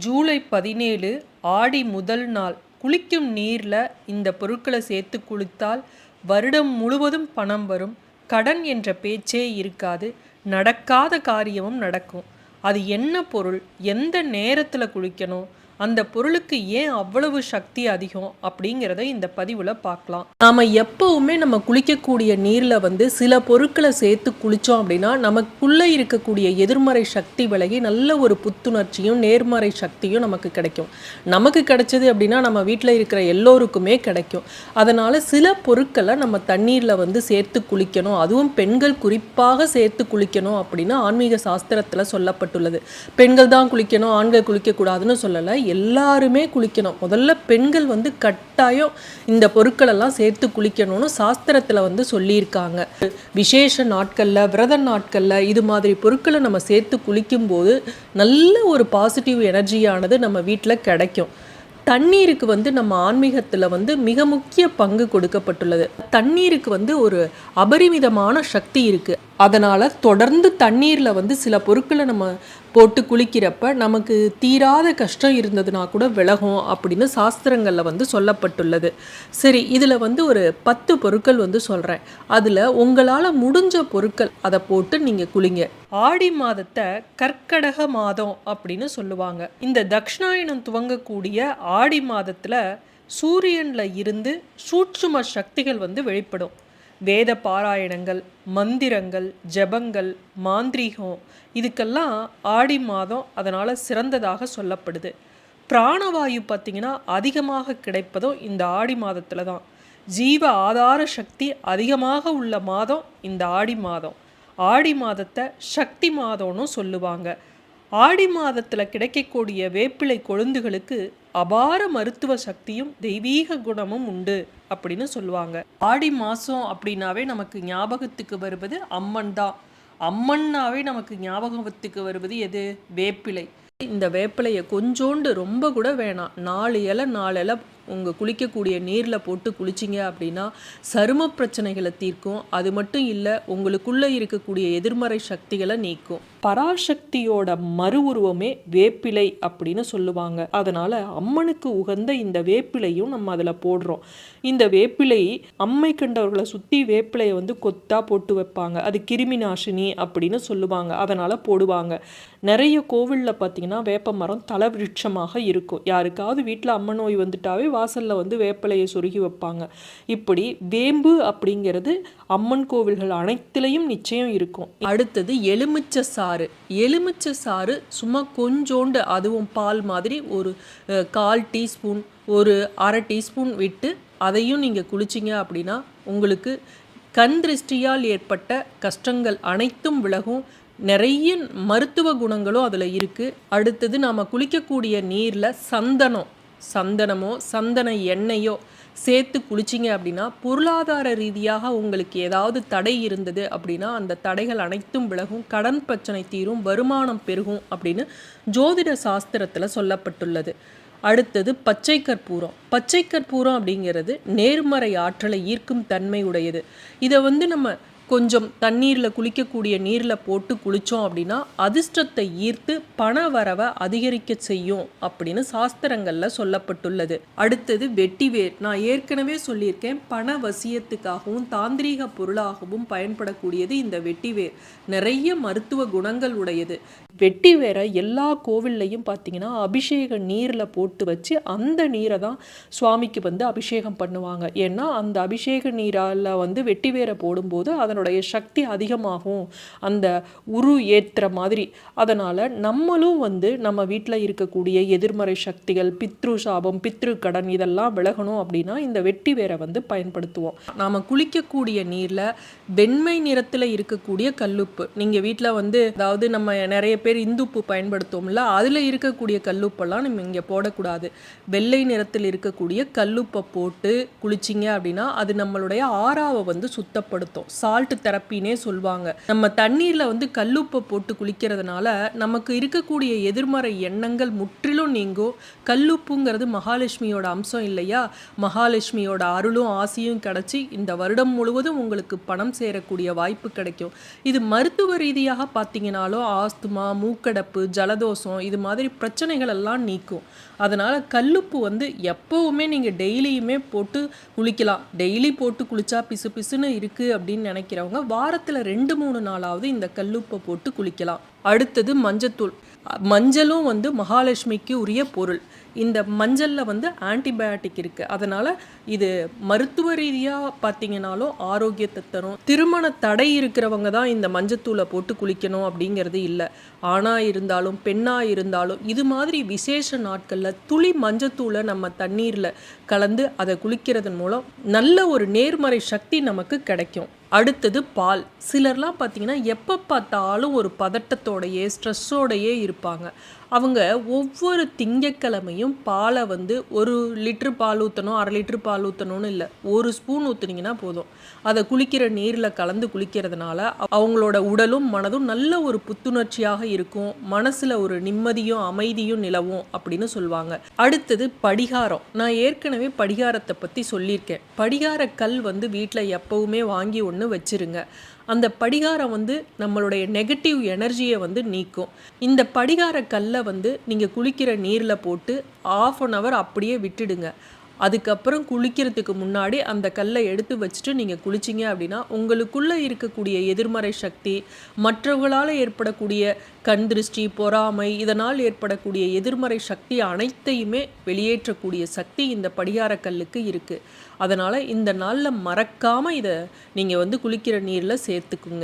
ஜூலை 17 ஆடி முதல் நாள் குளிக்கும் நீரில் இந்த பொருட்களை சேர்த்து குளித்தால் வருடம் முழுவதும் பணம் வரும். கடன் என்ற பேச்சே இருக்காது. நடக்காத காரியமும் நடக்கும். அது என்ன பொருள், எந்த நேரத்தில் குளிக்கணும், அந்த பொருளுக்கு ஏன் அவ்வளவு சக்தி அதிகம் அப்படிங்கிறத இந்த பதிவில் பார்க்கலாம். நாம் எப்போவுமே நம்ம குளிக்கக்கூடிய நீரில் சில பொருட்களை சேர்த்து குளித்தோம் அப்படின்னா நமக்குள்ளே இருக்கக்கூடிய எதிர்மறை சக்தி விலகி நல்ல ஒரு புத்துணர்ச்சியும் நேர்மறை சக்தியும் நமக்கு கிடைக்கும். நமக்கு கிடைச்சது அப்படின்னா நம்ம வீட்டில் இருக்கிற எல்லோருக்குமே கிடைக்கும். அதனால் சில பொருட்களை நம்ம தண்ணீரில் சேர்த்து குளிக்கணும், அதுவும் பெண்கள் குறிப்பாக சேர்த்து குளிக்கணும் அப்படின்னு ஆன்மீக சாஸ்திரத்தில் சொல்லப்பட்டுள்ளது. பெண்கள் தான் குளிக்கணும், ஆண்கள் குளிக்கக்கூடாதுன்னு சொல்லலை, எல்லாருமே குளிக்கணும். முதல்ல பெண்கள் கட்டாயம் இந்த பொருட்களெல்லாம் சேர்த்து குளிக்கணும்னு சாஸ்திரத்தில் சொல்லியிருக்காங்க. விசேஷ நாட்களில், விரத நாட்களில் இது மாதிரி பொருட்களை நம்ம சேர்த்து குளிக்கும்போது நல்ல ஒரு பாசிட்டிவ் எனர்ஜியானது நம்ம வீட்டில் கிடைக்கும். தண்ணீருக்கு நம்ம ஆன்மீகத்தில் மிக முக்கிய பங்கு கொடுக்கப்பட்டுள்ளது. தண்ணீருக்கு ஒரு அபரிமிதமான சக்தி இருக்குது. அதனால் தொடர்ந்து தண்ணீரில் சில பொருட்களை நம்ம போட்டு குளிக்கிறப்ப நமக்கு தீராத கஷ்டம் இருந்ததுன்னா கூட விலகும் அப்படின்னு சாஸ்திரங்களில் சொல்லப்பட்டுள்ளது. சரி, இதில் ஒரு 10 பொருட்கள் சொல்கிறேன். அதில் உங்களால் முடிஞ்ச பொருட்கள் அதை போட்டு நீங்கள் குளிங்க. ஆடி மாதத்தை கர்க்கடக மாதம் அப்படின்னு சொல்லுவாங்க. இந்த தக்ஷணாயனம் துவங்கக்கூடிய ஆடி மாதத்தில் சூரியனில் இருந்து சூட்சும சக்திகள் வெளிப்படும். வேத பாராயணங்கள், மந்திரங்கள், ஜபங்கள், மாந்திரீகம் இதுக்கெல்லாம் ஆடி மாதம் அதனால் சிறந்ததாக சொல்லப்படுது. பிராணவாயு பார்த்திங்கன்னா அதிகமாக கிடைப்பதும் இந்த ஆடி மாதத்தில் தான். ஜீவ ஆதார சக்தி அதிகமாக உள்ள மாதம் இந்த ஆடி மாதம். ஆடி மாதத்தை சக்தி மாதம்னு சொல்லுவாங்க. ஆடி மாதத்தில் கிடைக்கக்கூடிய வேப்பிலை கொழுந்துகளுக்கு அபார மருத்துவ சக்தியும் தெய்வீக குணமும் உண்டு அப்படின்னு சொல்லுவாங்க. ஆடி மாதம் அப்படின்னாவே நமக்கு ஞாபகத்துக்கு வருவது அம்மன் தான். அம்மன்னாவே நமக்கு ஞாபகத்துக்கு வருவது எது? வேப்பிலை. இந்த வேப்பிலையை கொஞ்சோண்டு, ரொம்ப கூட வேணாம், 4 இலை உங்கள் குளிக்கக்கூடிய நீரில் போட்டு குளிச்சிங்க அப்படின்னா சரும பிரச்சனைகளை தீர்க்கும். அது மட்டும் இல்லை, உங்களுக்குள்ளே இருக்கக்கூடிய எதிர்மறை சக்திகளை நீக்கும். பராசக்தியோட மறு உருவமே வேப்பிலை அப்படின்னு சொல்லுவாங்க. அதனால் அம்மனுக்கு உகந்த இந்த வேப்பிலையும் நம்ம அதில் போடுறோம். இந்த வேப்பிலை அம்மை கண்டவர்களை சுற்றி வேப்பிலையை கொத்தா போட்டு வைப்பாங்க. அது கிருமி நாசினி அப்படின்னு சொல்லுவாங்க. அதனால் போடுவாங்க. நிறைய கோவிலில் பார்த்திங்கன்னா வேப்ப மரம் தல விருட்சமாக இருக்கும். யாருக்காவது வீட்டில் அம்மன் நோய் வந்துட்டாவே வாசலில் வேப்பிலையை சொருகி வைப்பாங்க. இப்படி வேம்பு அப்படிங்கிறது அம்மன் கோவில்கள் அனைத்திலையும் நிச்சயம் இருக்கும். அடுத்தது எலுமிச்சை சாறு. எலுமிச்சை சாறு சும்மா கொஞ்சோண்டு, அதுவும் பால் மாதிரி ஒரு 1/4 டீஸ்பூன், ஒரு 1/2 டீஸ்பூன் விட்டு அதையும் நீங்கள் குளிச்சிங்க அப்படின்னா உங்களுக்கு கண் திருஷ்டியால் ஏற்பட்ட கஷ்டங்கள் அனைத்தும் விலகும். நிறைய மருத்துவ குணங்களும் அதில் இருக்குது. அடுத்தது நாம் குளிக்கக்கூடிய நீரில் சந்தனமோ சந்தன எண்ணெயோ சேர்த்து குளிச்சிங்க அப்படின்னா பொருளாதார ரீதியாக உங்களுக்கு ஏதாவது தடை இருந்தது அப்படின்னா அந்த தடைகள் அனைத்தும் விலகும். கடன் பிரச்சனை தீரும், வருமானம் பெருகும் அப்படின்னு ஜோதிட சாஸ்திரத்தில் சொல்லப்பட்டுள்ளது. அடுத்தது பச்சை கற்பூரம். பச்சை கற்பூரம் அப்படிங்கிறது நேர்மறை ஆற்றலை ஈர்க்கும் தன்மை உடையது. இதை நம்ம கொஞ்சம் தண்ணீரில், குளிக்கக்கூடிய நீரில் போட்டு குளித்தோம் அப்படின்னா அதிர்ஷ்டத்தை ஈர்த்து பண வரவை அதிகரிக்க செய்யும் அப்படின்னு சாஸ்திரங்களில் சொல்லப்பட்டுள்ளது. அடுத்தது வெட்டிவேர். நான் ஏற்கனவே சொல்லியிருக்கேன், பண வசியத்துக்காகவும் தாந்திரீக பொருளாகவும் பயன்படக்கூடியது இந்த வெட்டிவேர். நிறைய மருத்துவ குணங்கள் உடையது. வெட்டிவேரை எல்லா கோவில்லையும் பார்த்தீங்கன்னா அபிஷேக நீரில் போட்டு வச்சு அந்த நீரை தான் சுவாமிக்கு அபிஷேகம் பண்ணுவாங்க. ஏன்னா அந்த அபிஷேக நீரால் வெட்டிவேரை போடும்போது அதனுடைய சக்தி அதிகமாகும், அந்த உரு ஏற்றுற மாதிரி. அதனால் நம்மளும் நம்ம வீட்டில் இருக்கக்கூடிய எதிர்மறை சக்திகள், பித்ரு சாபம், பித்ரு கடன் இதெல்லாம் விலகணும் அப்படின்னா இந்த வெட்டிவேரை பயன்படுத்துவோம். நாம் குளிக்கக்கூடிய நீரில் வெண்மை நிறத்தில் இருக்கக்கூடிய கல்லுப்பு, நீங்கள் வீட்டில் அதாவது நம்ம நிறைய பேர் இந்துப்பு பயன்படுத்துவோம்ல, அதில் இருக்கக்கூடிய கல்லுப்பெல்லாம் நம்ம இங்கே போடக்கூடாது. வெள்ளை நிறத்தில் இருக்கக்கூடிய கல்லுப்பை போட்டு குளிச்சிங்க அப்படின்னா அது நம்மளுடைய ஆறாவை சுத்தப்படுத்தும். சால்ட் நாட்டு தெரப்பினே சொல்லுவாங்க. நம்ம தண்ணீரில் வந்து கல்லுப்பை போட்டு குளிக்கிறதுனால நமக்கு இருக்கக்கூடிய எதிர்மறை எண்ணங்கள் முற்றிலும் நீங்கும். கல்லுப்புங்கிறது மகாலட்சுமியோட அம்சம் இல்லையா? மகாலட்சுமியோட அருளும் ஆசியும் கிடச்சி இந்த வருடம் முழுவதும் உங்களுக்கு பணம் சேரக்கூடிய வாய்ப்பு கிடைக்கும். இது மருத்துவ ரீதியாக பார்த்தீங்கன்னாலும் ஆஸ்துமா, மூக்கடப்பு, ஜலதோஷம் இது மாதிரி பிரச்சனைகள் எல்லாம் நீக்கும். அதனால் கல்லுப்பு வந்து எப்போவுமே நீங்கள் டெய்லியுமே போட்டு குளிக்கலாம். டெய்லி போட்டு குளித்தா பிசு பிசுன்னு இருக்குது அப்படின்னு நினைக்கிறவங்க வாரத்தில் 2-3 நாளாவது இந்த கல்லுப்பை போட்டு குளிக்கலாம். அடுத்தது மஞ்சத்தூள். மஞ்சளும் வந்து மகாலட்சுமிக்கு உரிய பொருள். இந்த மஞ்சளில் வந்து ஆன்டிபயாட்டிக் இருக்குது. அதனால் இது மருத்துவ ரீதியாக பார்த்தீங்கன்னாலும் ஆரோக்கியத்தை தரும். திருமண தடை இருக்கிறவங்க தான் இந்த மஞ்சத்தூளை போட்டு குளிக்கணும் அப்படிங்கிறது இல்லை. ஆணாக இருந்தாலும் பெண்ணாக இருந்தாலும் இது மாதிரி விசேஷ நாட்களில் துளி மஞ்சத்தூளை நம்ம தண்ணீரில் கலந்து அதை குளிக்கிறதன் மூலம் நல்ல ஒரு நேர்மறை சக்தி நமக்கு கிடைக்கும். அடுத்தது பால். சிலர்லாம் பார்த்தீங்கன்னா எப்போ பார்த்தாலும் ஒரு பதட்டத்தோடையே ஸ்ட்ரெஸ்ஸோடையே இருப்பாங்க. அவங்க ஒவ்வொரு திங்கட்கிழமையும் பாலை வந்து 1 லிட்டர் பால் ஊற்றணும், 1/2 லிட்டர் பால் ஊற்றணும்னு இல்லை, 1 ஸ்பூன் ஊற்றுனீங்கன்னா போதும். அதை குளிக்கிற நீரில் கலந்து குளிக்கிறதுனால அவங்களோட உடலும் மனதும் நல்ல ஒரு புத்துணர்ச்சியாக இருக்கும். மனசில் ஒரு நிம்மதியும் அமைதியும் நிலவும் அப்படின்னு சொல்லுவாங்க. அடுத்தது படிகாரம். நான் ஏற்கனவே படிகாரத்தை பற்றி சொல்லியிருக்கேன். படிகார கல் வந்து வீட்டில் எப்போவுமே வாங்கி ஒன்று வச்சிருங்க. அந்த படிகாரம் வந்து நம்மளுடைய நெகட்டிவ் எனர்ஜியை வந்து நீக்கும். இந்த படிகார கல்லை வந்து நீங்கள் குளிக்கிற நீரில் போட்டு 1/2 hour அப்படியே விட்டுடுங்க. அதுக்கப்புறம் குளிக்கிறதுக்கு முன்னாடி அந்த கல்லை எடுத்து வச்சுட்டு நீங்கள் குளிச்சிங்க அப்படின்னா உங்களுக்குள்ளே இருக்கக்கூடிய எதிர்மறை சக்தி, மற்றவர்களால் ஏற்படக்கூடிய கண் திருஷ்டி, பொறாமை, இதனால் ஏற்படக்கூடிய எதிர்மறை சக்தி அனைத்தையுமே வெளியேற்றக்கூடிய சக்தி இந்த படிகார கல்லுக்கு இருக்குது. அதனால் இந்த நாளில் மறக்காமல் இதை நீங்கள் வந்து குளிக்கிற நீரில் சேர்த்துக்குங்க.